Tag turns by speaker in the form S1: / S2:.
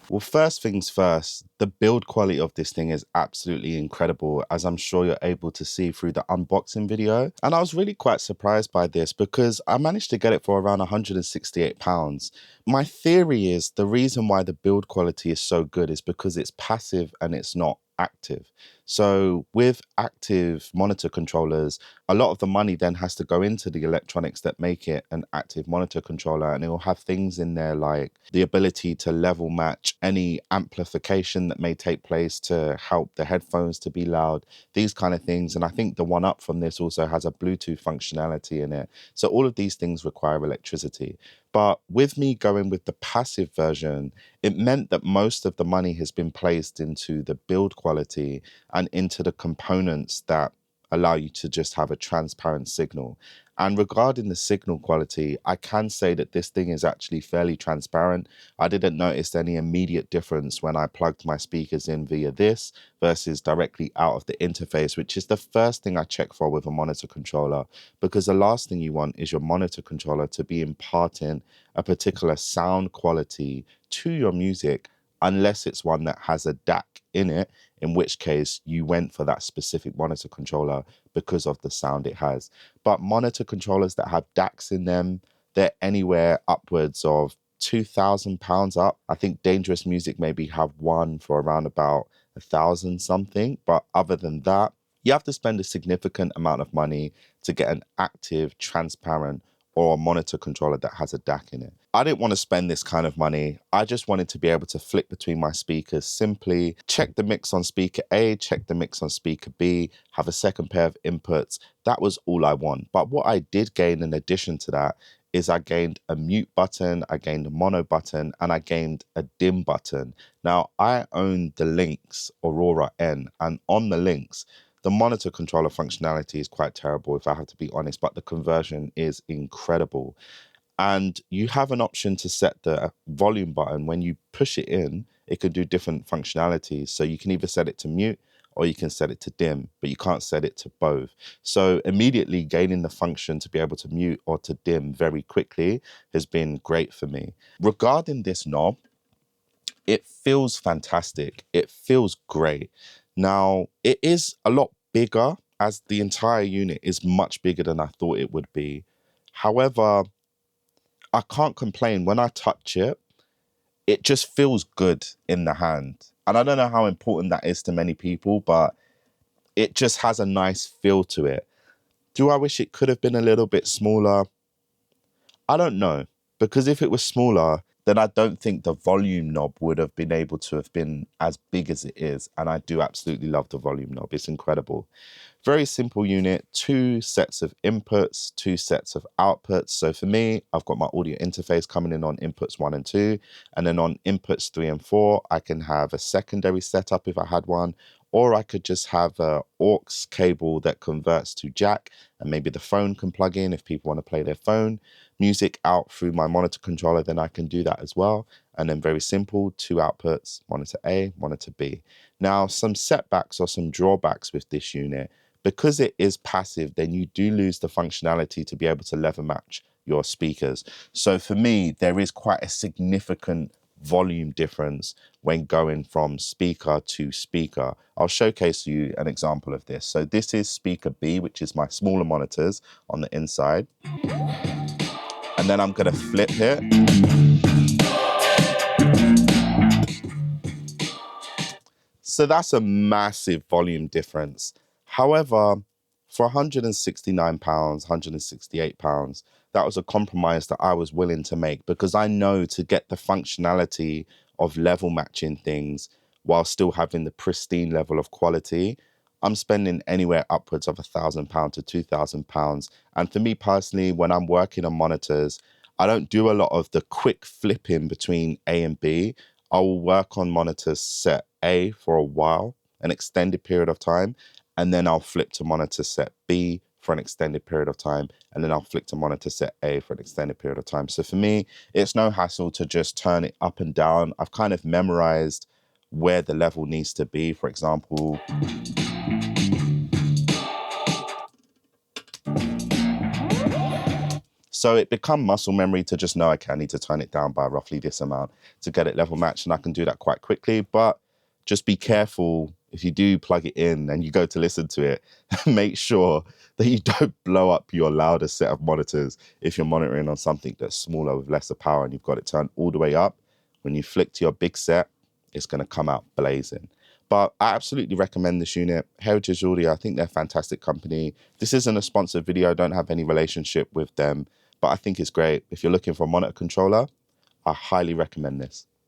S1: Well, first things first, the build quality of this thing is absolutely incredible, as I'm sure you're able to see through the unboxing video. And I was really quite surprised by this because I managed to get it for around £168. My theory is the reason why the build quality is so good is because it's passive and it's not active. So with active monitor controllers, a lot of the money then has to go into the electronics that make it an active monitor controller, and it will have things in there like the ability to level match any amplification that may take place to help the headphones to be loud, these kind of things. And I think the one up from this also has a Bluetooth functionality in it. So all of these things require electricity. But with me going with the passive version, it meant that most of the money has been placed into the build quality and into the components that allow you to just have a transparent signal. And regarding the signal quality, I can say that this thing is actually fairly transparent. I didn't notice any immediate difference when I plugged my speakers in via this versus directly out of the interface, which is the first thing I check for with a monitor controller, because the last thing you want is your monitor controller to be imparting a particular sound quality to your music unless it's one that has a DAC in it, in which case you went for that specific monitor controller because of the sound it has. But monitor controllers that have DACs in them, they're anywhere upwards of £2,000 up. I think Dangerous Music maybe have one for around about 1,000 something. But other than that, you have to spend a significant amount of money to get an active, transparent, or a monitor controller that has a DAC in it. I didn't want to spend this kind of money. I just wanted to be able to flick between my speakers simply, check the mix on speaker A, check the mix on speaker B, have a second pair of inputs. That was all I want. But what I did gain in addition to that is I gained a mute button, I gained a mono button, and I gained a dim button. Now, I own the Lynx Aurora N, and on the Lynx, the monitor controller functionality is quite terrible, if I have to be honest, but the conversion is incredible. And you have an option to set the volume button. When you push it in, it can do different functionalities. So you can either set it to mute or you can set it to dim, but you can't set it to both. So immediately gaining the function to be able to mute or to dim very quickly has been great for me. Regarding this knob, it feels fantastic. It feels great. Now, it is a lot bigger, as the entire unit is much bigger than I thought it would be. However, I can't complain. When I touch it, it just feels good in the hand. And I don't know how important that is to many people, but it just has a nice feel to it. Do I wish it could have been a little bit smaller? I don't know, because if it was smaller, then I don't think the volume knob would have been able to have been as big as it is. And I do absolutely love the volume knob. It's incredible. Very simple unit, 2 sets of inputs, 2 sets of outputs. So for me, I've got my audio interface coming in on inputs 1 and 2, and then on inputs 3 and 4, I can have a secondary setup if I had one, or I could just have a aux cable that converts to jack, and maybe the phone can plug in if people want to play their phone music out through my monitor controller, then I can do that as well. And then very simple, 2 outputs, monitor A, monitor B. Now, some setbacks or some drawbacks with this unit. Because it is passive, then you do lose the functionality to be able to level match your speakers. So for me, there is quite a significant volume difference when going from speaker to speaker. I'll showcase you an example of this. So this is speaker B, which is my smaller monitors on the inside. And then I'm going to flip it. So that's a massive volume difference. However, for £169, £168, that was a compromise that I was willing to make, because I know to get the functionality of level matching things while still having the pristine level of quality, I'm spending anywhere upwards of £1,000 to £2,000. And for me personally, when I'm working on monitors, I don't do a lot of the quick flipping between A and B. I will work on monitors set A for a while, an extended period of time, and then I'll flip to monitor set B for an extended period of time, and then I'll flick to monitor set A for an extended period of time. So for me, it's no hassle to just turn it up and down. I've kind of memorized where the level needs to be. For example, so So it become muscle memory to just know, okay, I need to turn it down by roughly this amount to get it level matched, and I can do that quite quickly. But just be careful if you do plug it in and you go to listen to it, make sure that you don't blow up your loudest set of monitors if you're monitoring on something that's smaller with lesser power and you've got it turned all the way up. When you flick to your big set, it's going to come out blazing. But I absolutely recommend this unit. Heritage Audio, I think they're a fantastic company. This isn't a sponsored video. I don't have any relationship with them, but I think it's great. If you're looking for a monitor controller, I highly recommend this.